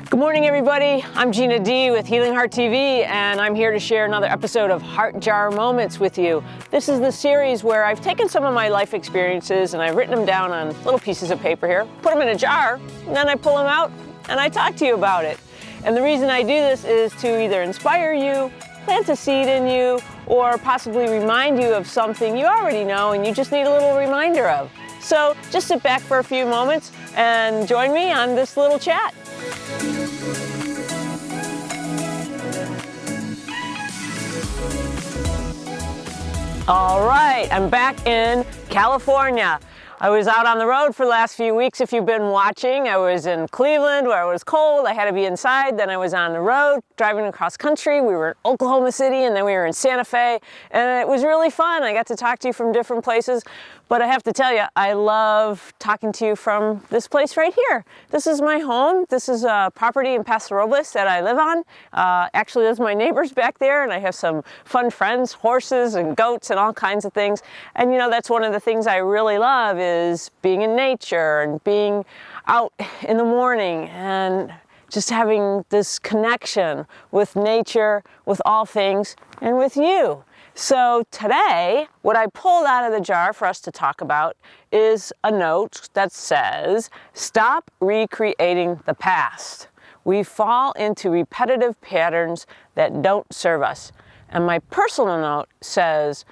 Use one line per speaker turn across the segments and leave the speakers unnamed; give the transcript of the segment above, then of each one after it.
Good morning, everybody. I'm Gina D with Healing Heart TV, and I'm here to share another episode of Heart Jar Moments with you. This is the series where I've taken some of my life experiences and I've written them down on little pieces of paper here, put them in a jar, and then I pull them out and I talk to you about it. And the reason I do this is to either inspire you, plant a seed in you, or possibly remind you of something you already know and you just need a little reminder of. So just sit back for a few moments and join me on this little chat. All right, I'm back in California. I was out on the road for the last few weeks. If you've been watching, I was in Cleveland where it was cold. I had to be inside. Then I was on the road driving across country. We were in Oklahoma City and then we were in Santa Fe, and it was really fun. I got to talk to you from different places, but I have to tell you, I love talking to you from this place right here. This is my home. This is a property in Paso Robles that I live on. Actually, there's my neighbors back there, and I have some fun friends, horses and goats and all kinds of things. And you know, that's one of the things I really love is being in nature and being out in the morning and just having this connection with nature, with all things, and with you. So today, what I pulled out of the jar for us to talk about is a note that says, stop recreating the past. We fall into repetitive patterns that don't serve us. And my personal note says,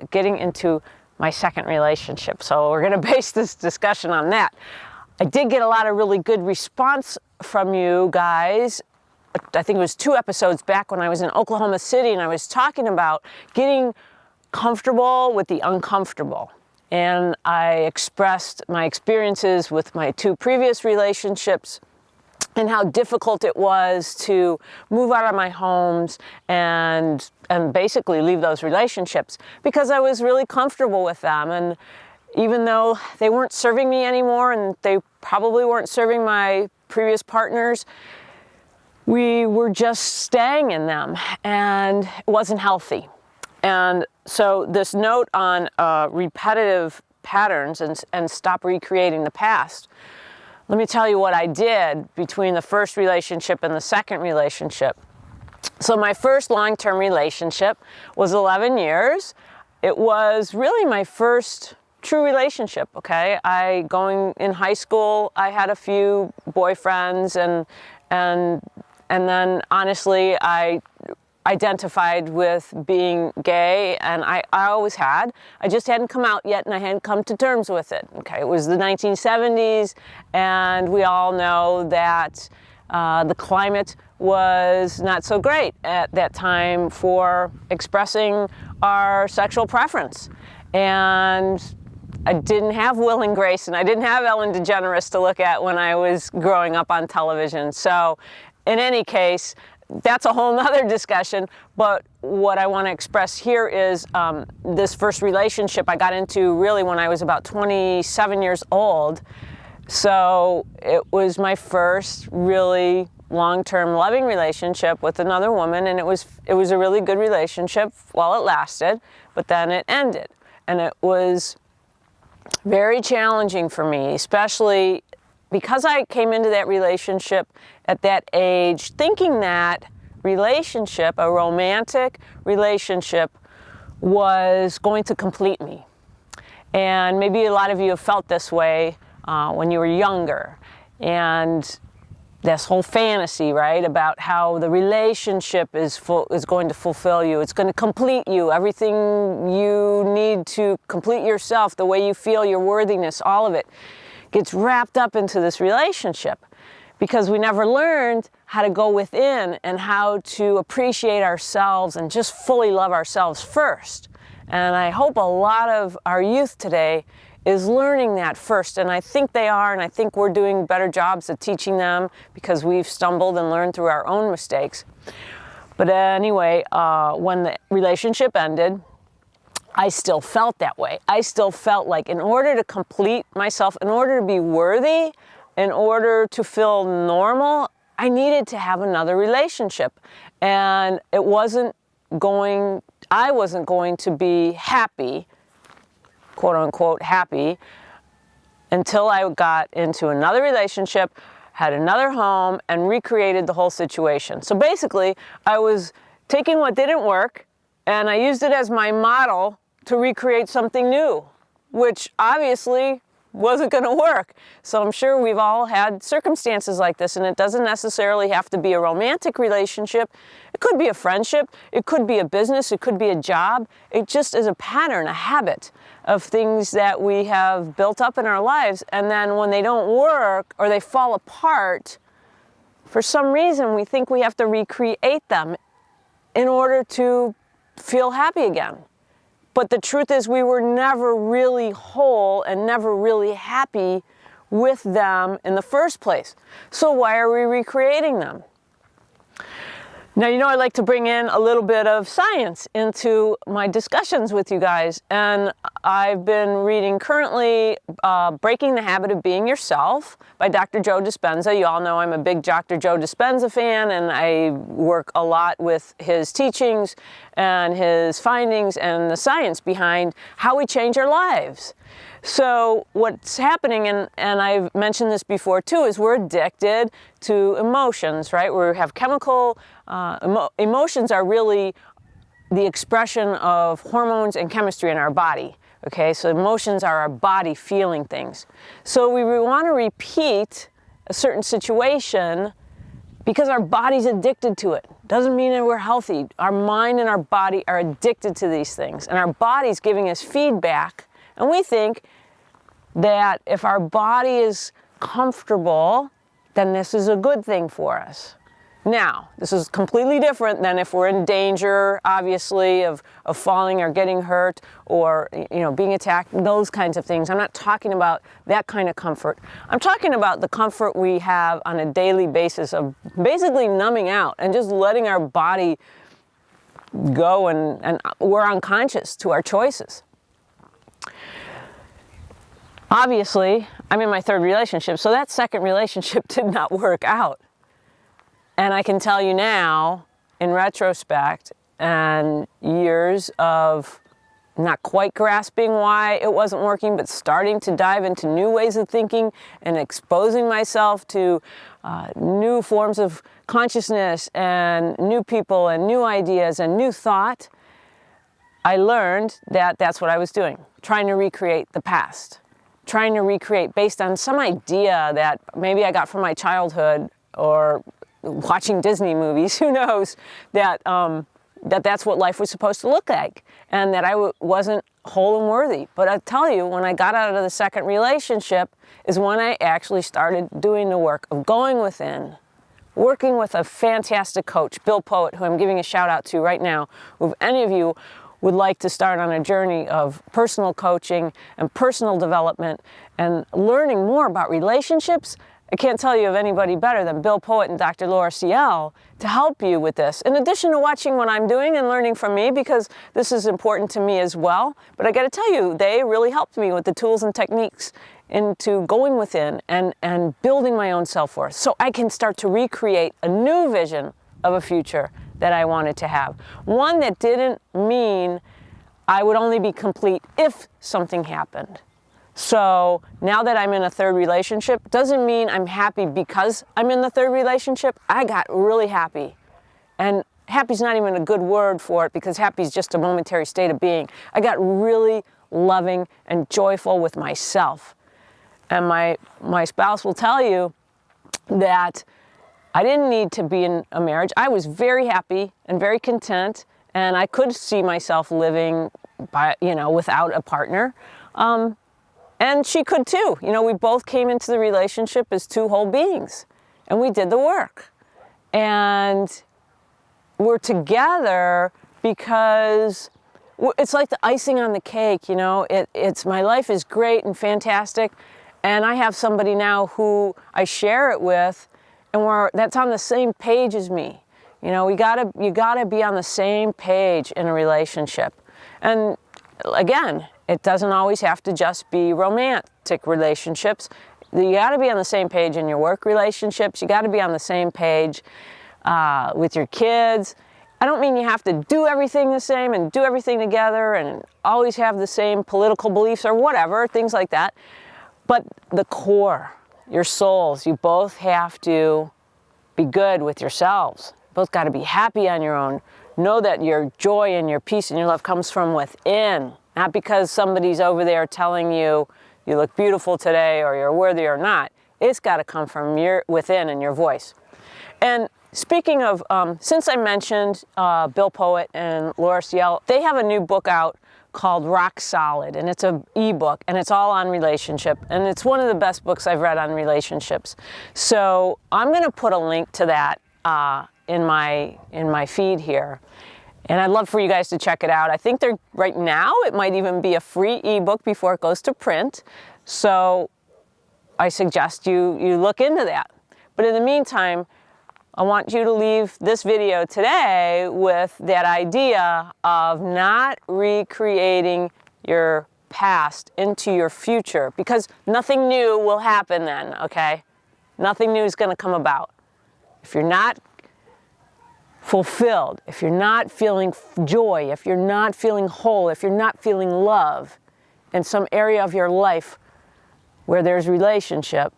getting into my second relationship. So we're gonna base this discussion on that. I did get a lot of really good response from you guys. I think it was 2 episodes back when I was in Oklahoma City and I was talking about getting comfortable with the uncomfortable. And I expressed my experiences with my 2 previous relationships and how difficult it was to move out of my homes and basically leave those relationships because I was really comfortable with them. And even though they weren't serving me anymore and they probably weren't serving my previous partners, we were just staying in them and it wasn't healthy. And so this note on repetitive patterns and stop recreating the past. Let me tell you what I did between the first relationship and the second relationship. So my first long-term relationship was 11 years. It was really my first true relationship, okay? Going in high school, I had a few boyfriends and then honestly, I identified with being gay, and I always had. I just hadn't come out yet, and I hadn't come to terms with it. Okay, it was the 1970s, and we all know that the climate was not so great at that time for expressing our sexual preference. And I didn't have Will and Grace, and I didn't have Ellen DeGeneres to look at when I was growing up on television. So in any case, that's a whole nother discussion, but what I want to express here is this first relationship I got into really when I was about 27 years old. So it was my first really long-term loving relationship with another woman, and it was a really good relationship while it lasted, but then it ended. And it was very challenging for me, especially because I came into that relationship at that age thinking that relationship, a romantic relationship, was going to complete me. And maybe a lot of you have felt this way when you were younger. And this whole fantasy, right, about how the relationship is going to fulfill you. It's going to complete you. Everything you need to complete yourself, the way you feel, your worthiness, all of it gets wrapped up into this relationship because we never learned how to go within and how to appreciate ourselves and just fully love ourselves first. And I hope a lot of our youth today is learning that first, and I think they are, and I think we're doing better jobs at teaching them because we've stumbled and learned through our own mistakes. But anyway, when the relationship ended, I still felt that way. I still felt like in order to complete myself, in order to be worthy, in order to feel normal, I needed to have another relationship. And I wasn't going to be happy, quote unquote happy, until I got into another relationship, had another home, and recreated the whole situation. So basically, I was taking what didn't work, and I used it as my model to recreate something new, which obviously wasn't going to work. So I'm sure we've all had circumstances like this, and it doesn't necessarily have to be a romantic relationship. It could be a friendship, it could be a business, it could be a job. It just is a pattern, a habit of things that we have built up in our lives, and then when they don't work or they fall apart, for some reason we think we have to recreate them in order to feel happy again. But the truth is we were never really whole and never really happy with them in the first place. So why are we recreating them? Now, you know, I like to bring in a little bit of science into my discussions with you guys, and I've been reading currently Breaking the Habit of Being Yourself by Dr. Joe Dispenza. You all know I'm a big Dr. Joe Dispenza fan, and I work a lot with his teachings and his findings and the science behind how we change our lives. So what's happening, and I've mentioned this before too, is we're addicted to emotions, right? We have chemical, emotions are really the expression of hormones and chemistry in our body, okay? So emotions are our body feeling things. So we want to repeat a certain situation because our body's addicted to it. Doesn't mean that we're healthy. Our mind and our body are addicted to these things, and our body's giving us feedback. And we think that if our body is comfortable, then this is a good thing for us. Now, this is completely different than if we're in danger, obviously, of falling or getting hurt or, you know, being attacked, those kinds of things. I'm not talking about that kind of comfort. I'm talking about the comfort we have on a daily basis of basically numbing out and just letting our body go, and we're unconscious to our choices. Obviously, I'm in my third relationship, so that second relationship did not work out. And I can tell you now, in retrospect, and years of not quite grasping why it wasn't working, but starting to dive into new ways of thinking and exposing myself to new forms of consciousness and new people and new ideas and new thought, I learned that that's what I was doing, trying to recreate the past. Trying to recreate based on some idea that maybe I got from my childhood or watching Disney movies, who knows, that that's what life was supposed to look like, and that I wasn't whole and worthy. But I tell you, when I got out of the second relationship is when I actually started doing the work of going within, working with a fantastic coach, Bill Poett, who I'm giving a shout out to right now. If any of you would like to start on a journey of personal coaching and personal development and learning more about relationships, I can't tell you of anybody better than Bill Poett and Dr. Laura Ciel to help you with this. In addition to watching what I'm doing and learning from me, because this is important to me as well. But I got to tell you, they really helped me with the tools and techniques into going within and building my own self-worth, so I can start to recreate a new vision of a future that I wanted to have. One that didn't mean I would only be complete if something happened. So now that I'm in a third relationship, doesn't mean I'm happy because I'm in the third relationship. I got really happy. And happy's not even a good word for it, because happy is just a momentary state of being. I got really loving and joyful with myself. And my spouse will tell you that I didn't need to be in a marriage. I was very happy and very content, and I could see myself living without a partner. And she could too. You know, we both came into the relationship as two whole beings, and we did the work. And we're together because it's like the icing on the cake, you know. It's my life is great and fantastic, and I have somebody now who I share it with, and that's on the same page as me. You know, you gotta be on the same page in a relationship. And again, it doesn't always have to just be romantic relationships. You gotta be on the same page in your work relationships. You gotta be on the same page with your kids. I don't mean you have to do everything the same and do everything together and always have the same political beliefs or whatever, things like that. But the core, your souls. You both have to be good with yourselves. You both got to be happy on your own. Know that your joy and your peace and your love comes from within, not because somebody's over there telling you you look beautiful today or you're worthy or not. It's got to come from your within and your voice. And speaking of, since I mentioned Bill Poett and Laura Ciel, they have a new book out called Rock Solid, and it's an ebook, and it's all on relationship, and it's one of the best books I've read on relationships. So I'm going to put a link to that in my feed here, and I'd love for you guys to check it out. I think they're right now it might even be a free ebook before it goes to print. So I suggest you look into that. But in the meantime, I want you to leave this video today with that idea of not recreating your past into your future, because nothing new will happen then, okay? Nothing new is going to come about. If you're not fulfilled, if you're not feeling joy, if you're not feeling whole, if you're not feeling love in some area of your life where there's relationship,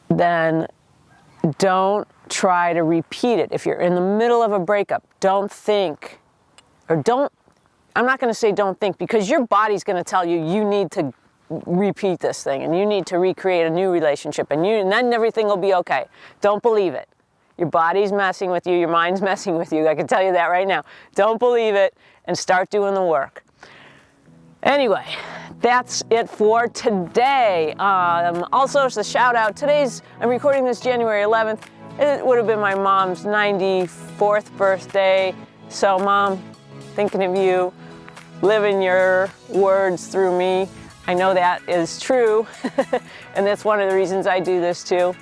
then don't try to repeat it. If you're in the middle of a breakup, don't think, or don't, I'm not going to say don't think, because your body's going to tell you you need to repeat this thing and you need to recreate a new relationship, and then everything will be okay. Don't believe it. Your body's messing with you, your mind's messing with you. I can tell you that right now. Don't believe it and start doing the work. Anyway, that's it for today. Also, as a shout out, I'm recording this January 11th. It would have been my mom's 94th birthday. So Mom, thinking of you, living your words through me. I know that is true, and that's one of the reasons I do this too.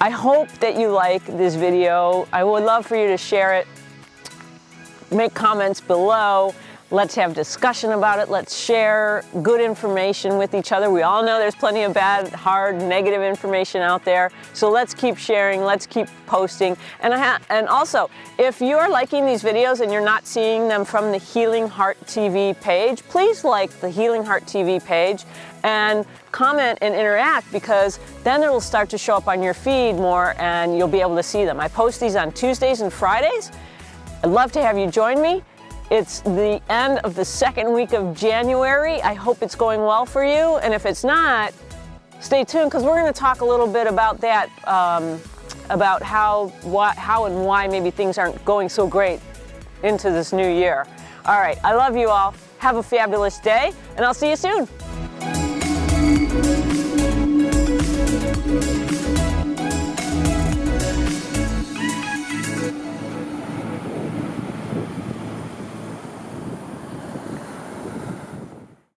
I hope that you like this video. I would love for you to share it. Make comments below. Let's have discussion about it. Let's share good information with each other. We all know there's plenty of bad, hard, negative information out there. So let's keep sharing. Let's keep posting. And also, if you're liking these videos and you're not seeing them from the Healing Heart TV page, please like the Healing Heart TV page and comment and interact, because then it will start to show up on your feed more and you'll be able to see them. I post these on Tuesdays and Fridays. I'd love to have you join me. It's the end of the second week of January. I hope it's going well for you. And if it's not, stay tuned, because we're going to talk a little bit about that, about how and why maybe things aren't going so great into this new year. All right, I love you all. Have a fabulous day, and I'll see you soon.